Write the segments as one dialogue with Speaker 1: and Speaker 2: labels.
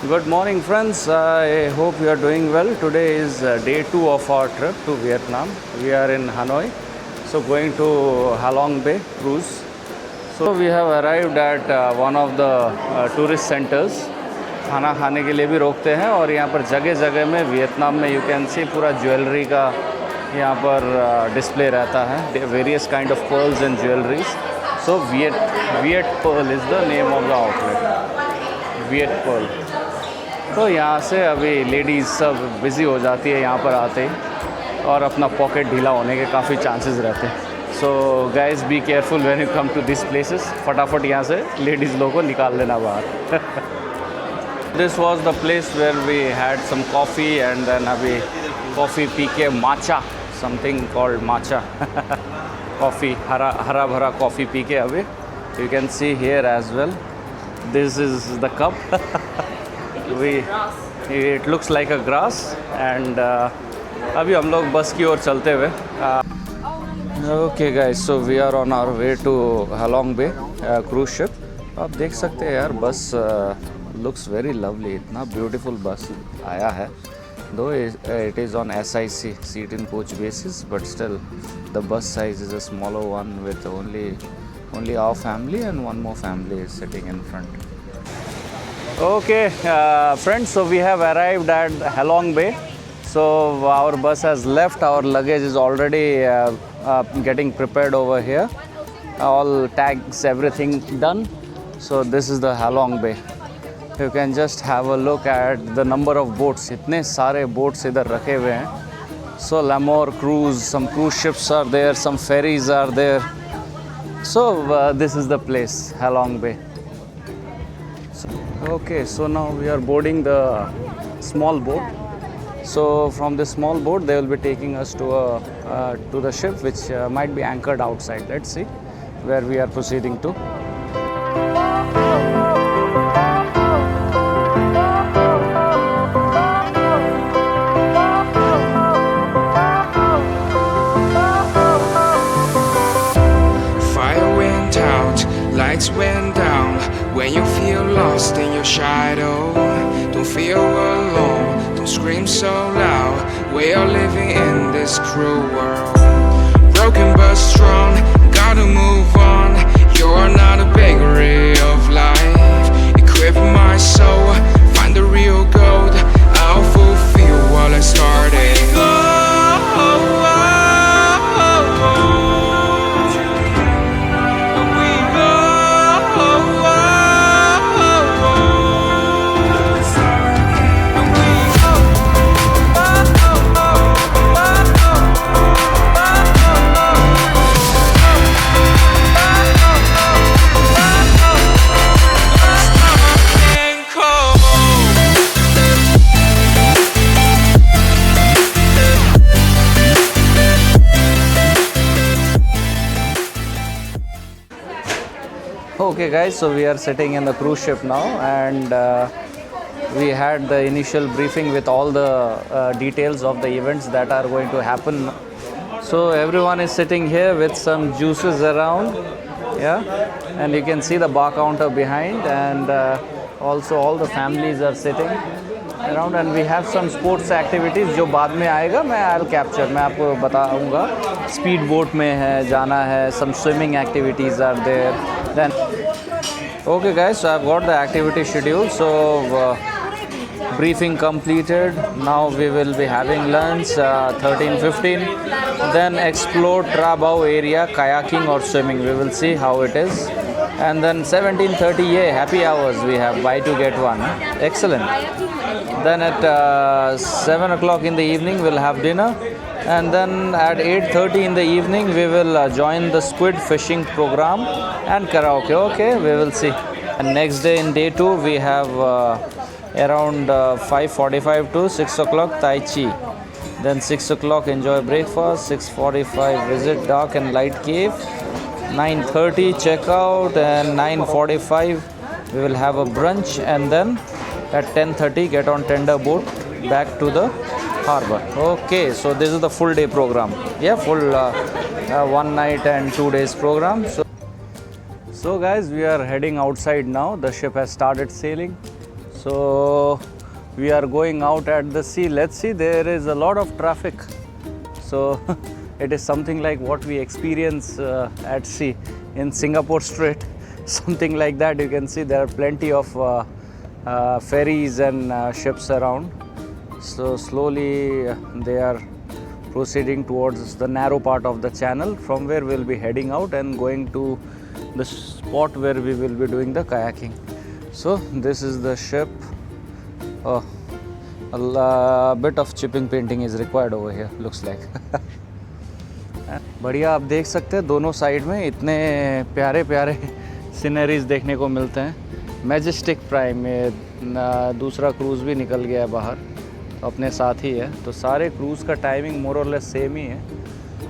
Speaker 1: Good morning, friends. I hope you are doing well. Today is day 2 of our trip to Vietnam. We are in Hanoi, so going to Halong Bay cruise. So we have arrived at one of the tourist centers. खाना खाने के लिए भी रोकते हैं और यहाँ पर जगह जगह में वियतनाम में यू कैन सी पूरा ज्वेलरी का यहाँ पर डिस्प्ले रहता है. Various kind of pearls and jewelleries. So Viet Pearl is the name of the outlet. Viet Pearl. तो यहाँ से अभी लेडीज़ सब बिज़ी हो जाती है यहाँ पर आते ही और अपना पॉकेट ढीला होने के काफ़ी चांसेस रहते हैं. So guys be careful when you come to this places. फटाफट यहाँ से लेडीज़ लोगों को निकाल देना बाहर. This was the place where we had some coffee and then अभी कॉफ़ी पी के matcha something called matcha coffee हरा भरा कॉफ़ी पी के अभी you can see here as well. This is the cup. It looks like a grass and अभी हम लोग बस की ओर चलते हुए. Okay guys, so we are on our way to Halong Bay cruise ship. आप देख सकते हैं यार बस looks very lovely. इतना beautiful बस आया है. Though it is on SIC seat in coach basis, but still the bus size is a smaller one with only our family and one more family is sitting in front. Okay, friends, so we have arrived at Halong Bay. So our bus has left. Our luggage is already getting prepared over here. All tags, everything done. So this is the Halong Bay. You can just have a look at the number of boats. इतने सारे boats इधर रखे हुए हैं. So L'Amour cruise, some cruise ships are there, some ferries are there. So this is the place, Halong Bay. Okay, so now we are boarding the small boat. So from this small boat they will be taking us to the ship which might be anchored outside. Let's see where we are proceeding to.
Speaker 2: Fire went out, lights went down. When you feel lost in your shadow, don't feel alone, don't scream so loud. We are living in this cruel world. Broken but strong, gotta move on. You're not a bakery of life. Equip my soul, find the real gold. I'll fulfill what I started.
Speaker 1: Okay guys, so we are sitting in the cruise ship now and we had the initial briefing with all the details of the events that are going to happen. So everyone is sitting here with some juices around, yeah, and you can see the bar counter behind and also all the families are sitting around and we have some sports activities जो बाद में आएगा. I'll capture, मैं आपको बताऊंगा. Speed boat में है जाना है, some swimming activities are there. Then okay guys, so I've got the activity schedule. So briefing completed. Now we will be having lunch 13:15. Then explore Tra Bao area, kayaking or swimming. We will see how it is. And then 17:30 happy hours we have, buy two get one. Excellent. Then at 7 o'clock in the evening we'll have dinner. And then at 8:30 in the evening we will join the squid fishing program and karaoke. Okay, we will see. And next day in day 2 we have around 5:45 to 6 o'clock Tai Chi. Then 6 o'clock enjoy breakfast, 6:45 visit dark and light cave, 9:30 check out and 9:45 we will have a brunch and then at 10:30 get on tender boat back to the harbor. Okay, so this is the full day program. Yeah, full 1 night and 2 days program. So guys, we are heading outside now. The ship has started sailing. So we are going out at the sea. Let's see, there is a lot of traffic. So it is something like what we experience at sea in Singapore Strait. Something like that. You can see there are plenty of ferries and ships around. So slowly they are proceeding towards the narrow part of the channel, from where we'll be heading out and going to the spot where we will be doing the kayaking. So this is the ship. Oh, a bit of chipping painting is required over here, looks like. बढ़िया, आप देख सकते हैं दोनों side में इतने प्यारे प्यारे सीनरीज देखने को मिलते हैं। मैजेस्टिक प्राइम में दूसरा क्रूज़ भी निकल गया है बाहर, तो अपने साथ ही है। तो सारे क्रूज़ का टाइमिंग मोर और लेस सेम ही है।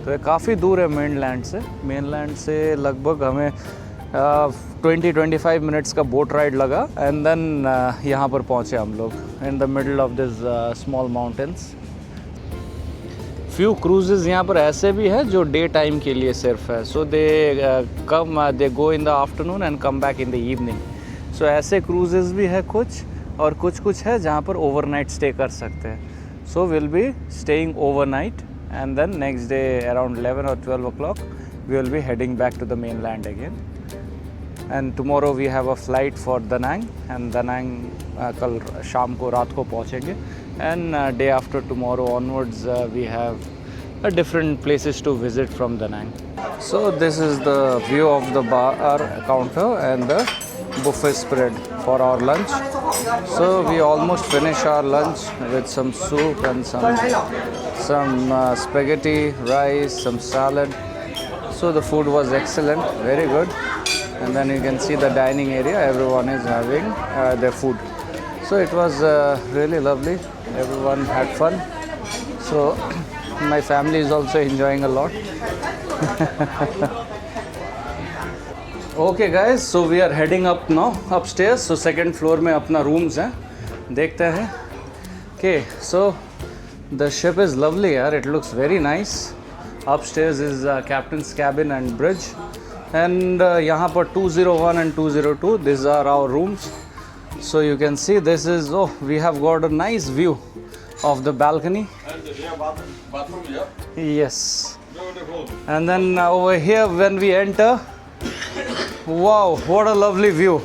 Speaker 1: तो ये काफ़ी दूर है मेनलैंड से लगभग हमें 20-25 मिनट्स का बोट राइड लगा, एंड देन यहाँ पर पहुँचे हम लोग in the middle of this small mountains. Few cruises यहाँ पर ऐसे भी है जो डे टाइम के लिए सिर्फ है। So they go in the afternoon and come back in the evening. So ऐसे क्रूजेज़ भी है कुछ, और कुछ है जहाँ पर ओवरनाइट स्टे कर सकते हैं। So will be staying overnight, and then next day around 11 or 12 o'clock we will be heading back to the mainland again. And tomorrow we have a flight for Da Nang, and Da Nang कल शाम को रात को पहुँचेंगे, and day after tomorrow onwards we have different places to visit from Da Nang. So this is the view of the bar counter and the buffet spread for our lunch. So we almost finish our lunch with some soup and some spaghetti, rice, some salad. So the food was excellent, very good. And then you can see the dining area, everyone is having their food. So it was really lovely, everyone had fun. So my family is also enjoying a lot. Okay guys, so we are heading up now, upstairs. So second floor में अपना rooms हैं, देखते हैं. Okay, so the ship is lovely यार, it looks very nice. Upstairs is captain's cabin and bridge. And यहाँ पर 201 and 202, these are our rooms. So you can see this is, oh, we have got a nice view of the balcony.
Speaker 3: Bathroom, yeah?
Speaker 1: Yes.
Speaker 3: Beautiful.
Speaker 1: And then over here when we enter, wow, what a lovely view.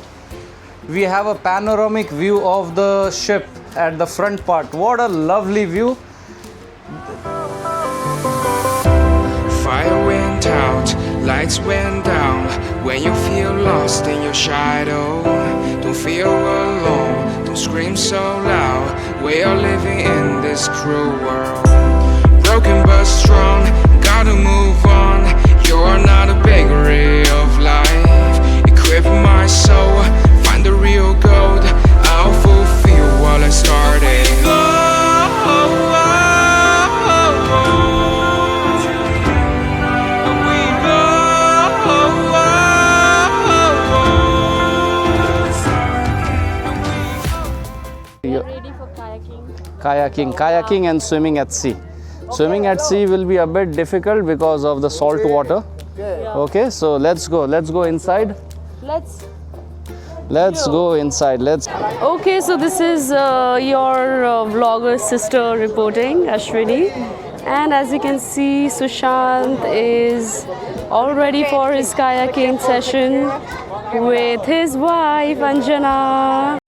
Speaker 1: We have a panoramic view of the ship at the front part. What a lovely view.
Speaker 2: Fire went out, lights went down. When you feel lost in your shadow, don't feel alone, don't scream so loud. We are living in this cruel world. Broken but strong, gotta move on. You're not a bakery of life. Equip my soul, find the real gold. I'll fulfill what I started.
Speaker 1: Kayaking and swimming at sea. Swimming at sea will be a bit difficult because of the salt water. Okay, so let's go inside. Let's go inside.
Speaker 4: Okay, so this is your vlogger sister reporting, Ashwini. And as you can see, Sushant is all ready for his kayaking session with his wife, Anjana.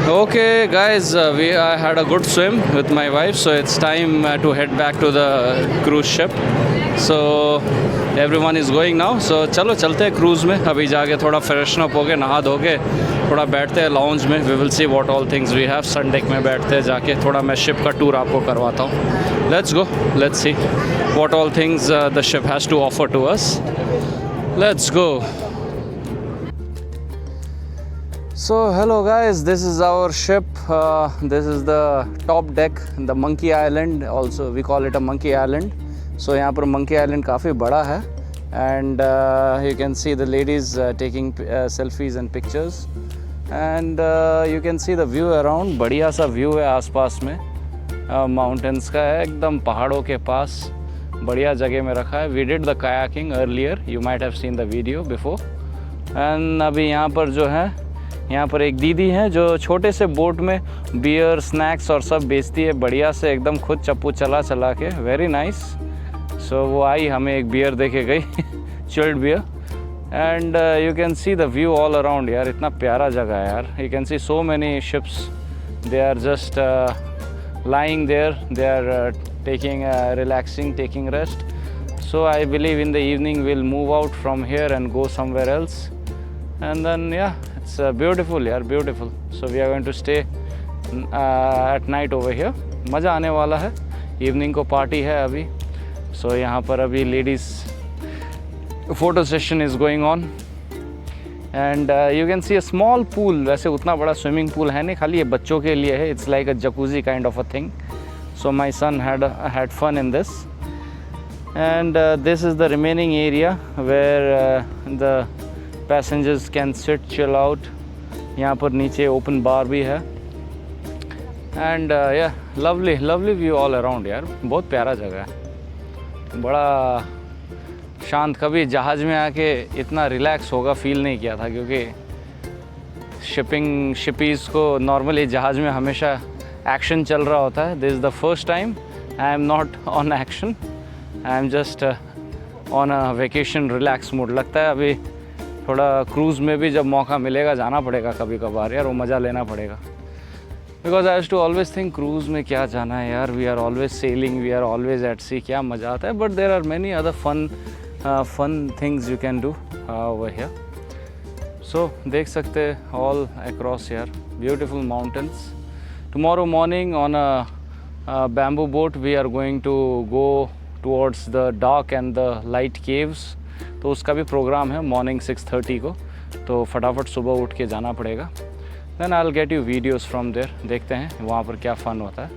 Speaker 1: Okay, guys, I had a good swim with my wife, so it's time to head back to the cruise ship. So everyone is going now. So चलो चलते हैं cruise में. अभी जाके थोड़ा freshen up हो के नहा धो के थोड़ा बैठते हैं लाउंज में. We will see what all things we have. Sun deck में बैठते हैं जाके थोड़ा मैं शिप का टूर आपको करवाता हूँ. Let's go. Let's see what all things the ship has to offer to us. Let's go. So hello guys, this is our ship. This is the top deck, the Monkey Island. Also we call it a Monkey Island. So यहाँ पर Monkey Island काफ़ी बड़ा है, and you can see the ladies taking selfies and pictures, and you can see the view around. बढ़िया सा view है आसपास में, mountains का है एकदम पहाड़ों के पास. बढ़िया जगह में रखा है. We did the kayaking earlier. You might have seen the video before. And अभी यहाँ पर जो है, यहाँ पर एक दीदी हैं जो छोटे से बोट में बियर स्नैक्स और सब बेचती है बढ़िया से एकदम खुद चप्पू चला चला के. Very nice. सो वो आई हमें एक बियर दे के गई chilled beer. And you can see the view all around. यार इतना प्यारा जगह है यार. You can see so many ships. They are just lying there. They are taking relaxing, taking rest. So I believe in the evening we'll move out from here and go somewhere else. And then yeah, it's beautiful यार, beautiful. So we are going to stay at night over here. मज़ा आने वाला है. Evening को party है अभी. So यहाँ पर अभी ladies photo session is going on. And you can C a small pool. वैसे उतना बड़ा स्विमिंग पूल है नहीं, खाली ये बच्चों के लिए है. It's like a jacuzzi kind of a thing. So my son had fun in this. And this is the remaining area where the passengers can sit chill out. यहाँ पर नीचे ओपन बार भी है. And yeah lovely lovely view all around यार. बहुत प्यारा जगह है, बड़ा शांत. कभी जहाज़ में आके इतना रिलैक्स होगा फील नहीं किया था, क्योंकि शिपीज़ को नॉर्मली जहाज़ में हमेशा एक्शन चल रहा होता है. This is the first time I am not on action. I am just on a vacation relax mood. लगता है अभी थोड़ा क्रूज़ में भी जब मौका मिलेगा जाना पड़ेगा कभी कभार यार. वो मज़ा लेना पड़ेगा. Because I have to always think cruise में क्या जाना है यार. We are always sailing, we are always at sea. क्या मज़ा आता है. But there are many other fun things you can do over here. So देख सकते all across here beautiful mountains. Tomorrow morning on a bamboo boat we are going to go towards the dark and the light caves. तो उसका भी programme है morning 6:30 को. तो फटाफट सुबह उठ के जाना पड़ेगा. Then I'll get you videos from there. देखते हैं वहाँ पर क्या फ़न होता है.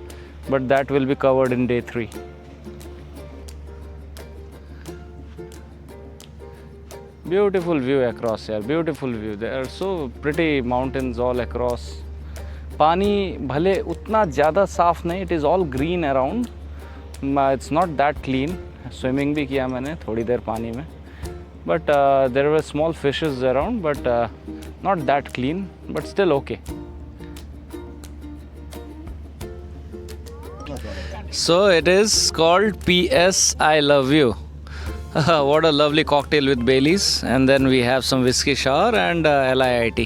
Speaker 1: But that will be covered in day 3. Beautiful view across here, beautiful view. There are so pretty mountains all across. पानी भले उतना ज़्यादा साफ़ नहीं. It is all green around. It's not that clean. Swimming भी किया मैंने थोड़ी देर पानी में. But there were small fishes around, but not that clean, but still okay. So it is called PS I Love You. What a lovely cocktail with Baileys, and then we have some whiskey shower and LIIT.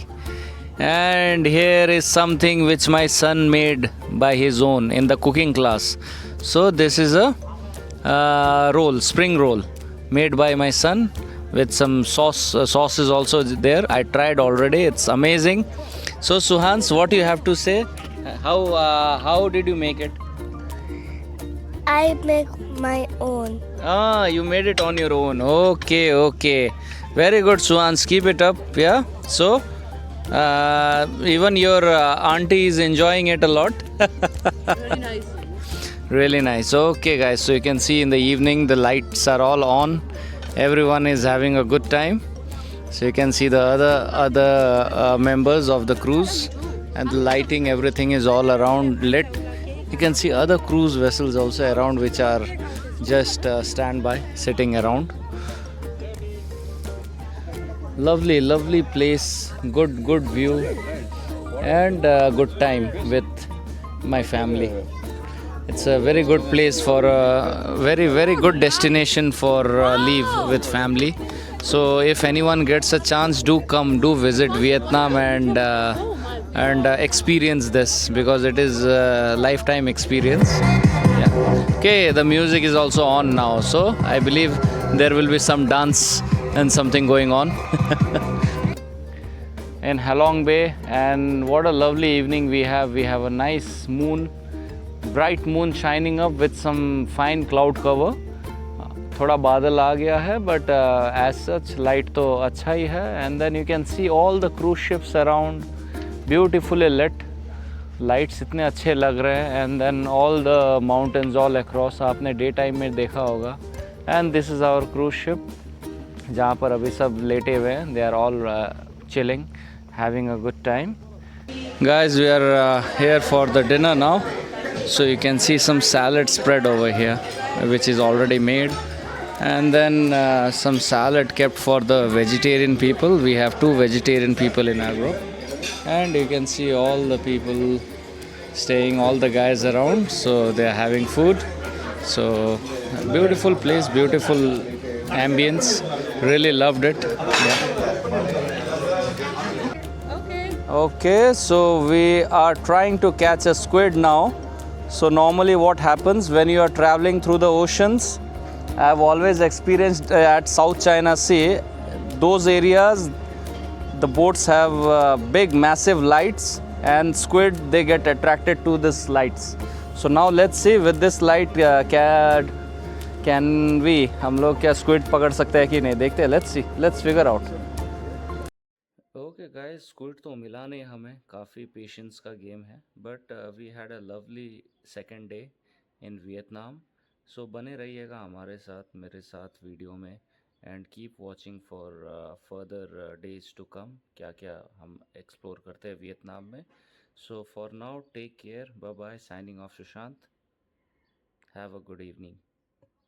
Speaker 1: And here is something which my son made by his own in the cooking class. So this is a roll, spring roll, made by my son with some sauce. Sauce is also there. I tried already. It's amazing. So Suhans, what you have to say? How did you make it?
Speaker 5: I make my own.
Speaker 1: Ah, you made it on your own. Okay. Very good, Suhans. Keep it up. Yeah. So, even your auntie is enjoying it a lot.
Speaker 4: Very nice.
Speaker 1: Really nice. Okay, guys. So you can see in the evening the lights are all on. Everyone is having a good time. So you can see the other members of the cruise, and the lighting, everything is all around lit. You can see other cruise vessels also around, which are just standby, sitting around. Lovely place, good view, and good time with my family. It's a very good place for a very good destination for leave with family. So if anyone gets a chance, do visit Vietnam and and experience this because it is a lifetime experience. Yeah. Okay, the music is also on now, so I believe there will be some dance and something going on in Halong Bay. And what a lovely evening we have. We have a nice moon, bright moon shining up with some fine cloud cover. थोड़ा बादल आ गया है but as such light तो अच्छा ही है. And then you can see all the cruise ships around beautifully lit. Lights इतने अच्छे लग रहे हैं. And then all the mountains all across आपने डे टाइम में देखा होगा. And this is our cruise ship जहाँ पर अभी सब लेटे हुए हैं. They are all chilling, having a good time. Guys, we are here for the dinner now. So you can see some salad spread over here, which is already made. And then some salad kept for the vegetarian people. We have 2 vegetarian people in our group. And you can see all the people staying, all the guys around. So they are having food. So beautiful place, beautiful ambience. Really loved it. Yeah. Okay, so we are trying to catch a squid now. So normally what happens when you are traveling through the oceans, I have always experienced at South China Sea, those areas the boats have big massive lights and squid they get attracted to this lights. So now let's see with this light can we हम लोग क्या squid पकड़ सकते हैं कि नहीं, देखते हैं. Let's see, let's figure out. Okay guys, squid तो मिला नहीं हमें. काफ़ी पेशेंस का गेम है but we had a lovely second day in Vietnam. So बने रहिएगा हमारे साथ, मेरे साथ वीडियो में. And keep watching for further days to come. क्या क्या हम एक्सप्लोर करते हैं वियतनाम में. So for now take care, bye bye. Signing off Sushant. Have a good evening.